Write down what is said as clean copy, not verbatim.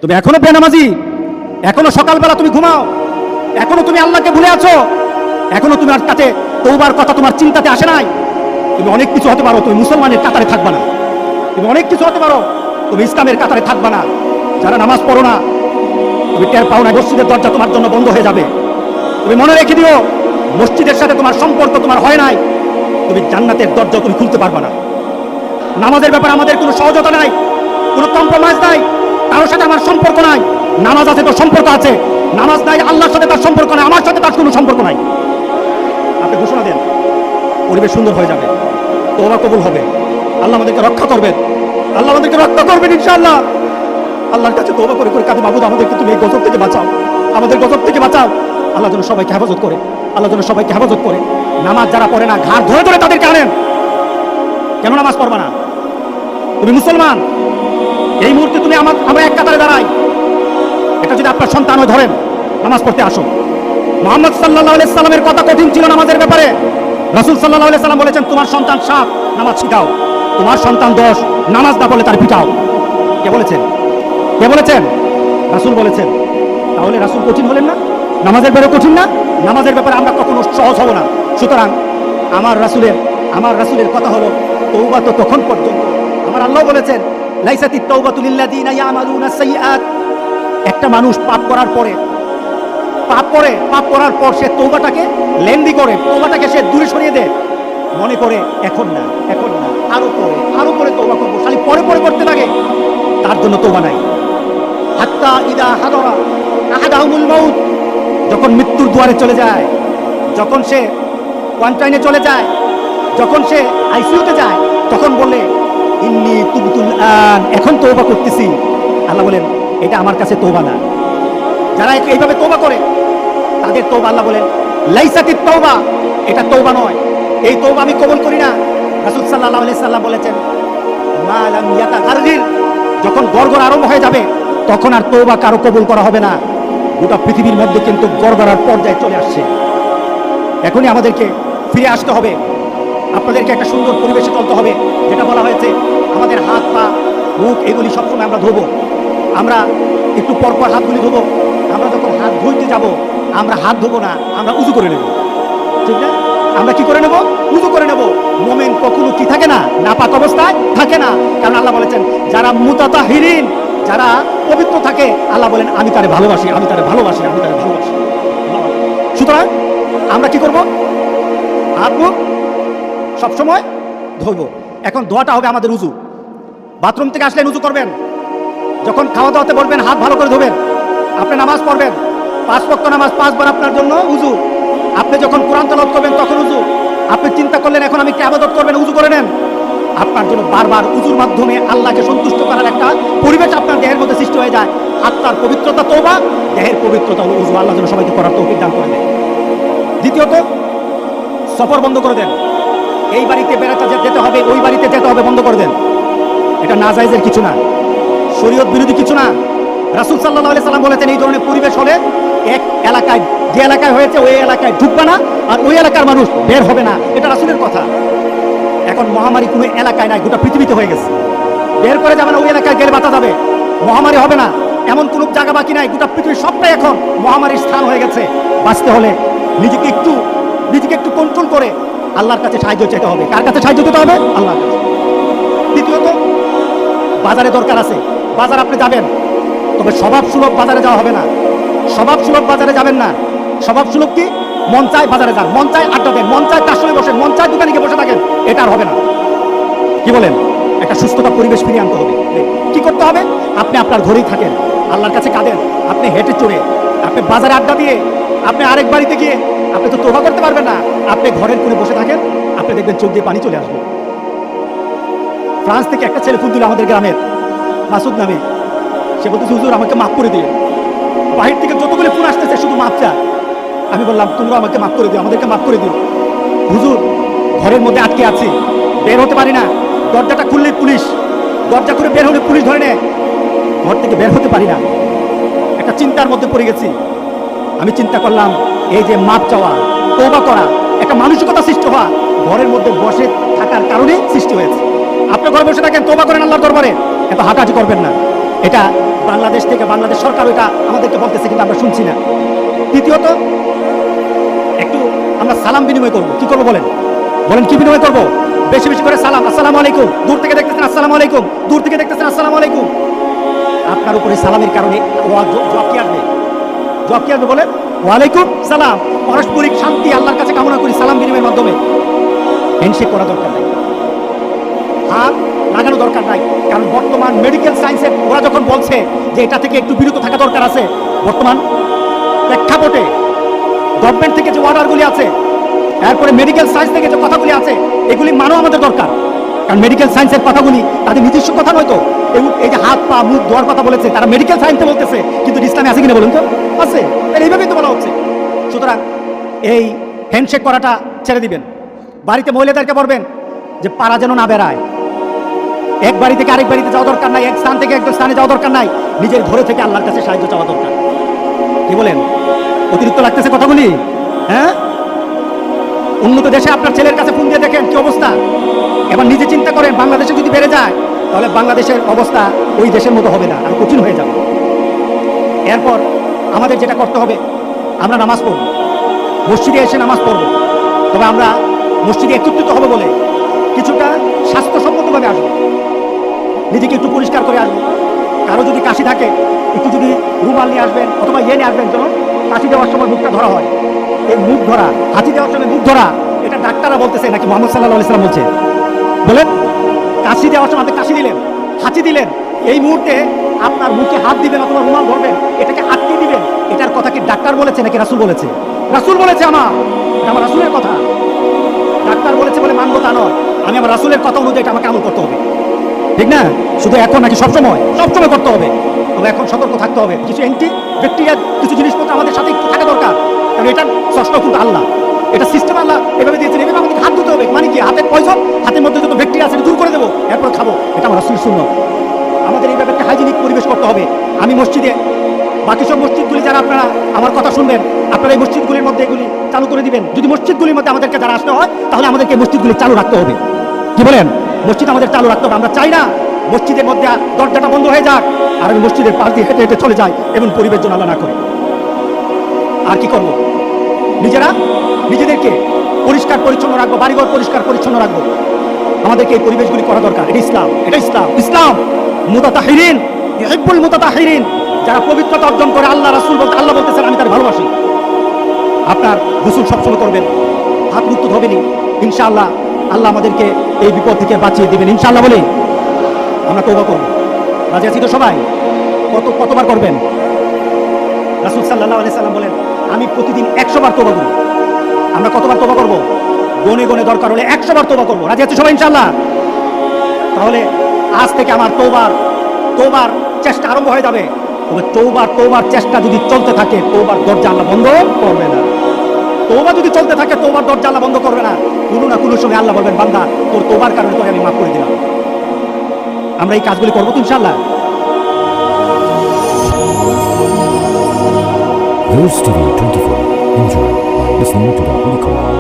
তুমি এখনো বেনামাজি, এখনো সকালবেলা তুমি ঘুমাও, এখনো তুমি আল্লাহকে ভুলে আছো, এখনো তোমার কাছে তওবার কথা তোমার চিন্তাতে আসে নাই। তুমি অনেক কিছু হতে পারো, তুমি মুসলমানের কাতারে থাকবা না। তুমি অনেক কিছু হতে পারো, তুমি ইসলামের কাতারে থাকবা না। যারা নামাজ পড়ো না, তুমি টের পাও না, মসজিদের দরজা তোমার জন্য বন্ধ হয়ে যাবে। তুমি মনে রেখে দিও, মসজিদের সাথে তোমার সম্পর্ক তোমার হয় নাই, তুমি জান্নাতের দরজা তুমি খুলতে পারবা না। নামাজের ব্যাপারে আমাদের কোনো সহজতা নাই, কোনো কম্প্রোমাইজ নাই, কারোর সাথে আমার সম্পর্ক নাই। নামাজ আছে তো সম্পর্ক আছে, নামাজ নাই আল্লাহর সাথে তার সম্পর্ক নাই, আমার সাথে তার কোনো সম্পর্ক নাই। আপনি ঘোষণা দেন, পরিবেশ সুন্দর হয়ে যাবে, তওবা কবুল হবে, আল্লাহ আমাদেরকে রক্ষা করবেন, আল্লাহ আমাদেরকে রক্ষা করবেন ইনশাআল্লাহ। আল্লাহর কাছে তওবা করে করে কাঁদে, মাবুদ আমাদেরকে তুমি এই গজব থেকে বাঁচাও, আমাদের গজব থেকে বাঁচাও। আল্লাহ যেন সবাইকে হেফাজত করে, আল্লাহ যেন সবাইকে হেফাজত করে। নামাজ যারা পড়ে না, ঘাড় ধরে ধরে তাদেরকে আনেন। কেন নামাজ পড়বা না? তুমি মুসলমান, এই মুহূর্তে তুমি আমরা এক কাতারে দাঁড়াই। এটা যদি আপনার সন্তান হয়ে ধরেন, নামাজ পড়তে আসো। মুহাম্মদ সাল্লাল্লাহু আলাইহি সাল্লামের কথা কঠিন ছিল নামাজের ব্যাপারে। রাসূল সাল্লাল্লাহু আলাইহি সাল্লাম বলেছেন, তোমার সন্তান 7 নামাজ শিখাও, তোমার সন্তান 10 নামাজ না বলে তার পিটাও। কে বলেছেন? কে বলেছেন? রাসূল বলেছেন। তাহলে রাসূল কঠিন হলেন না? নামাজের ব্যাপারে কঠিন না? নামাজের ব্যাপারে আমরা কখনো সহজ হব না। সুতরাং আমার রাসূলের কথা হলো, তওবা তো তখন পর্যন্ত। আমার আল্লাহ বলেছেন, লাইসাতিত তাওবাতু লিল্লাযিনা ইয়ামালুনা সাইয়্যাত। একটা মানুষ পাপ করার পর সে তওবাটাকে লেন্দি করে, তওবাটাকে সে দূরে সরিয়ে দেয়, মনে করে এখন না, আরো পরে তওবা করবো, খালি পরে করতে লাগে, তার জন্য তওবা নাই। হাত্তা ইদা হাদারা আহাদাহুমুল মাউত, যখন মৃত্যুর দুয়ারে চলে যায়, যখন সে কোয়ারেন্টাইনে চলে যায়, যখন সে আইসিইউতে যায়, তখন বলে ইন্নী তুবতুল আন, এখন তওবা করতেছি। আল্লাহ বলেন, এটা আমার কাছে তওবা না। যারা এইভাবে তওবা করে তাদের তওবা আল্লাহ বলেন লাইসাতিত তওবা, এটা তওবা নয়, এই তওবা আমি কবুল করি না। রাসূল সাল্লাল্লাহু আলাইহি সাল্লাম বলেছেন, মা লাম ইয়াতাগাররির, যখন গড়গড় আরম্ভ হয়ে যাবে তখন আর তওবা কারো কবুল করা হবে না। গোটা পৃথিবীর মধ্যে কিন্তু গড়গড়ার পর্যায়ে চলে আসছে। এখনই আমাদেরকে ফিরে আসতে হবে, আপনাদেরকে একটা সুন্দর পরিবেশে চলতে হবে। যেটা বলা হয়েছে, আমাদের হাত পা মুখ এগুলি সবসময় আমরা ধোবো, আমরা একটু পরপর হাতগুলি ধোবো। আমরা যখন হাত ধুইতে যাব, আমরা হাত ধোবো না, আমরা উজু করে নেব, ঠিক না? আমরা কি করে নেব? উজু করে নেব। মুমিন কখনো কি থাকে না, নাপাক অবস্থায় থাকে না। কারণ আল্লাহ বলেছেন, যারা মুতাতাহিরিন, যারা পবিত্র থাকে, আল্লাহ বলেন আমি তারে ভালোবাসি, আমি তারে ভালোবাসি, আমি তারে ভালোবাসি। সুতরাং আমরা কি করব? হাত মুখ সবসময় ধোবো। এখন ধোয়াটা হবে আমাদের উজু। বাথরুম থেকে আসলেন উজু করবেন, যখন খাওয়া দাওয়াতে বলবেন হাত ভালো করে ধোবেন। আপনি নামাজ পড়বেন, 5 ওয়াক্ত নামাজ 5 বার আপনার জন্য উজু। আপনি যখন কোরআন তেলাওয়াত করবেন তখন উজু। আপনি চিন্তা করলেন এখন আমি কি ইবাদত করবেন, উজু করে নেন। আপনার জন্য বারবার উজুর মাধ্যমে আল্লাহকে সন্তুষ্ট করার একটা পরিবেশ আপনার দেহের মধ্যে সৃষ্টি হয়ে যায়। আত্মার পবিত্রতা তওবা, দেহের পবিত্রতা হলো উজু। আল্লাহ যেন সবাইকে করার তৌফিক দান করে দেন। দ্বিতীয়ত, সফর বন্ধ করে দেন। এই বাড়িতে বেড়াতে যেতে হবে, ওই বাড়িতে যেতে হবে, বন্ধ করে দেন। এটা নাজায়েজের কিছু না, শরীয়ত বিরোধী কিছু না। রাসূল সাল্লাল্লাহু আলাইহি সাল্লাম বলেছেন, এই ধরনের পরিবেশ হলে এক এলাকায়, যে এলাকায় হয়েছে ওই এলাকায় ঢুকবে না, আর ওই এলাকার মানুষ বের হবে না। এটা রাসূলের কথা। এখন মহামারী কোনো এলাকায় নাই, গোটা পৃথিবীতে হয়ে গেছে। বের করে যাবে না, ওই এলাকায় গেলে বাঁচা যাবে, মহামারী হবে না, এমন কোনো জায়গা বাকি নাই। গোটা পৃথিবীর সবটাই এখন মহামারীর স্থান হয়ে গেছে। বাঁচতে হলে নিজেকে একটু কন্ট্রোল করে আল্লাহর কাছে সাহায্য চাইতে হবে। কার কাছে সাহায্য দিতে হবে? আল্লাহর কাছে। দ্বিতীয়ত, বাজারে দরকার আছে, বাজার আপনি যাবেন, তবে স্বভাব সুলভ বাজারে যাওয়া হবে না। স্বভাব সুলভ বাজারে যাবেন না। স্বভাব সুলভ কি? মন চায় বাজারে যান, মন চায় আড্ডা দেন, মন চায় তার সঙ্গে বসেন, মন চায় দোকানে গিয়ে বসে থাকেন, এটা আর হবে না। কি বলেন? একটা সুস্থতা পরিবেশ ফিরিয়ে আনতে হবে। কি করতে হবে? আপনি আপনার ঘরেই থাকেন, আল্লাহর কাছে কাঁদেন, আপনি হেঁটে চড়ে, আপনি বাজারে আড্ডা দিয়ে, আপনি আরেক বাড়িতে গিয়ে আপনি তো তওবা করতে পারবেন না। আপনি ঘরের কোণে বসে থাকেন, আপনি দেখবেন চোখ দিয়ে পানি চলে আসবে। ফ্রান্স থেকে একটা ছেলে ফোন দিল আমাদের গ্রামের, মাসুদ নামে। সে বলতেছে, হুজুর আমাকে মাফ করে দিয়ে। বাহির থেকে যতগুলো ফোন আসতেছে শুধু মাফ চা। আমি বললাম, তোমরা আমাকে মাফ করে দিও, আমাদেরকে মাফ করে দিও। হুজুর ঘরের মধ্যে আটকে আছি, বের হতে পারি না, দরজাটা খুললেই পুলিশ, দরজা করে বের হলে পুলিশ ধরে নেয়, ঘর থেকে বের হতে পারি না। একটা চিন্তার মধ্যে পড়ে গেছি। আমি চিন্তা করলাম, এই যে মাপ চাওয়া, তওবা করা, একটা মানসিকতা সৃষ্টি হওয়া ঘরের মধ্যে বসে থাকার কারণে সৃষ্টি হয়েছে। আপনি ঘরে বসে থাকেন, তওবা করেন আল্লাহর দরবারে, এত হাঁটাহাঁটি করবেন না। এটা বাংলাদেশ থেকে বাংলাদেশ সরকার এটা আমাদেরকে বলতেছে, কিন্তু আমরা শুনছি না। দ্বিতীয়ত, একটু আমরা সালাম বিনিময় করব। কি করবো বলেন? বলেন কি বিনিময় করব? বেশি বেশি করে সালাম, আসসালামু আলাইকুম। দূর থেকে দেখতেছেন আসসালামু আলাইকুম, দূর থেকে দেখতেছেন আসসালামু আলাইকুম। আপনার উপরে সালামের কারণে জবাব কি আসবে? জবাব কি আসবে বলেন? ওয়ালাইকুম সালাম। পারস্পরিক শান্তি আল্লাহর কাছে কামনা করি সালাম বিনিময়ের মাধ্যমে। হ্যান্ডশেক করা দরকার নাই, হাত লাগানো দরকার নাই। কারণ বর্তমান মেডিকেল সায়েন্সের ওরা যখন বলছে যে এটা থেকে একটু বিরত থাকা দরকার আছে, বর্তমান প্রেক্ষাপটে গভর্নমেন্ট থেকে যে অর্ডারগুলি আছে, এরপরে মেডিকেল সায়েন্স থেকে যে কথাগুলি আছে, এগুলি মানো আমাদের দরকার। কারণ মেডিকেল সায়েন্সের কথাগুলি তাদের নিজস্ব কথা নয় তো। এই যে হাত পা মুখ ধোয়ার কথা বলেছে, তারা মেডিকেল সায়েন্সে বলতেছে, কিন্তু ইসলামে আছে কিনা বলুন তো? আছে। এইভাবেই তো বলা হচ্ছে। সুতরাং এই হ্যান্ডশেক করাটা ছেড়ে দিবেন। বাড়িতে মহিলাদেরকে বলবেন যে পাড়া যেন না বেড়ায়। এক বাড়ি থেকে আরেক বাড়িতে যাওয়া দরকার নাই, এক স্থান থেকে এক স্থানে যাওয়া দরকার নাই। নিজের ঘরে থেকে আল্লাহর কাছে সাহায্য চাওয়া দরকার। কি বলেন? অতিরিক্ত লাগতেছে কথাগুলি? হ্যাঁ, উন্নত দেশে আপনার ছেলের কাছে ফোন দিয়ে দেখেন কি অবস্থা। এবার নিজে চিন্তা করেন, বাংলাদেশে যদি বেড়ে যায় তাহলে বাংলাদেশের অবস্থা ওই দেশের মতো হবে না, আর কঠিন হয়ে যাবে। এরপর আমাদের যেটা করতে হবে, আমরা নামাজ পড়ব, মসজিদে এসে নামাজ পড়ব। তবে আমরা মসজিদে একত্রিত হবে বলে কিছুটা স্বাস্থ্যসম্মতভাবে আসবো, নিজেকে একটু পরিষ্কার করে আসবো। কারো যদি কাশি থাকে একটু যদি রুমাল নিয়ে আসবেন, অথবা নিয়ে আসবেন। যেন কাশি দেওয়ার সময় মুখটা ধরা হয়। এই মুখ ধরা, হাঁচি দেওয়ার সময় মুখ ধরা, এটা ডাক্তাররা বলতেছে নাকি মুহাম্মদ সাল্লাল্লাহু আলাইহি ওয়াসাল্লাম বলছে? বলেন, কাশি দেওয়ার সময় আপনি কাশি দিলেন, হাঁচি দিলেন, এই মুহূর্তে আপনার মুখে হাত দিবেন অথবা রুমাল ধরবেন, এটাকে আটকে দিবেন। এটার কথা কি ডাক্তার বলেছে নাকি রাসূল বলেছে? রাসূল বলেছে। আমার রাসূলের কথা। ডাক্তার বলেছে বলে মানবো তা নয়। আমি আমার রাসূলের কথা অনুযায়ী আমাকে আমল করতে হবে, ঠিক না? শুধু এখন নাকি সবসময় করতে হবে। তবে এখন সতর্ক থাকতে হবে। কিছু অ্যান্টি ব্যাকটেরিয়া কিছু জিনিসপত্র আমাদের সাথে একটু থাকা দরকার। কারণ এটার স্রষ্টা কিন্তু আল্লাহ, এটা সিস্টেম আল্লাহ এভাবে দিয়েছেন। এভাবে আমাদের হাত ধুতে হবে। মানে কি, হাতের পয়জন, হাতের মধ্যে যত ব্যাকটেরিয়া আছে দূর করে দেবো, এরপর খাবো। এটা আমার রাসূলের সুন্নাত। আমাদের এই ব্যাপারটা হাইজিনিক পরিবেশ করতে হবে। আমি মসজিদে, বাকি সব মসজিদগুলি যারা আপনারা আমার কথা শুনবেন, আপনারা এই মসজিদগুলির মধ্যে এগুলি চালু করে দিবেন। যদি মসজিদগুলির মধ্যে আমাদেরকে যারা আসতে হয়, তাহলে আমাদেরকে মসজিদগুলি চালু রাখতে হবে। কি বলেন? মসজিদ আমাদের চালু রাখতে হবে। আমরা চাই না মসজিদের মধ্যে দরজাটা বন্ধ হয়ে যাক আর আমি মসজিদের পাশ দিয়ে হেঁটে হেঁটে চলে যাই, এমন পরিবেশ যেন আল্লাহ না করে। আর কি করব? নিজেদেরকে পরিষ্কার পরিচ্ছন্ন রাখবো, বাড়িঘর পরিষ্কার পরিচ্ছন্ন রাখবো। আমাদেরকে এই পরিবেশগুলি করা দরকার। এটা ইসলাম, ইসলাম মুতাতাহিরিন ইউহিব্বুল মুতাতাহিরিন। যারা পবিত্রতা অর্জন করে, আল্লাহ রাসূল বলতে, আল্লাহ বলতেছেন আমি তার ভালোবাসি। আপনার গোসল সবসময় করবেন, হাত মুক্ত হবেনি। ইনশাআল্লাহ আল্লাহ আমাদেরকে এই বিপদ থেকে বাঁচিয়ে দিবেন ইনশাআল্লাহ। বলি আমরা তওবা করব। রাজি আছি তো সবাই? কতবার করবেন? রাসূল সাল্লাল্লাহু আলাইহি সাল্লাম বলেন আমি প্রতিদিন 100 বার তওবা করি। আমরা কতবার তওবা করব? গনে গনে দরকার হলে 100 বার তওবা করব। রাজি আছি সবাই ইনশাআল্লাহ? তাহলে আজ থেকে আমার তওবার চেষ্টা আরম্ভ হয়ে যাবে। তবে তওবার চেষ্টা যদি চলতে থাকে, তওবার দরজা আল্লাহ বন্ধ করবে না। তওবা যদি চলতে থাকে, তওবার দরজা আল্লাহ বন্ধ করবে না। কোনো না কোনো সময় আল্লাহ বলবেন বান্দা তোর তওবার কারণে তোকে আমি মাফ করে দিলাম। আমরা এই কাজগুলি করবো তো ইনশাআল্লাহ? Rose TV 24. Enjoy by listening to the Holy Quran.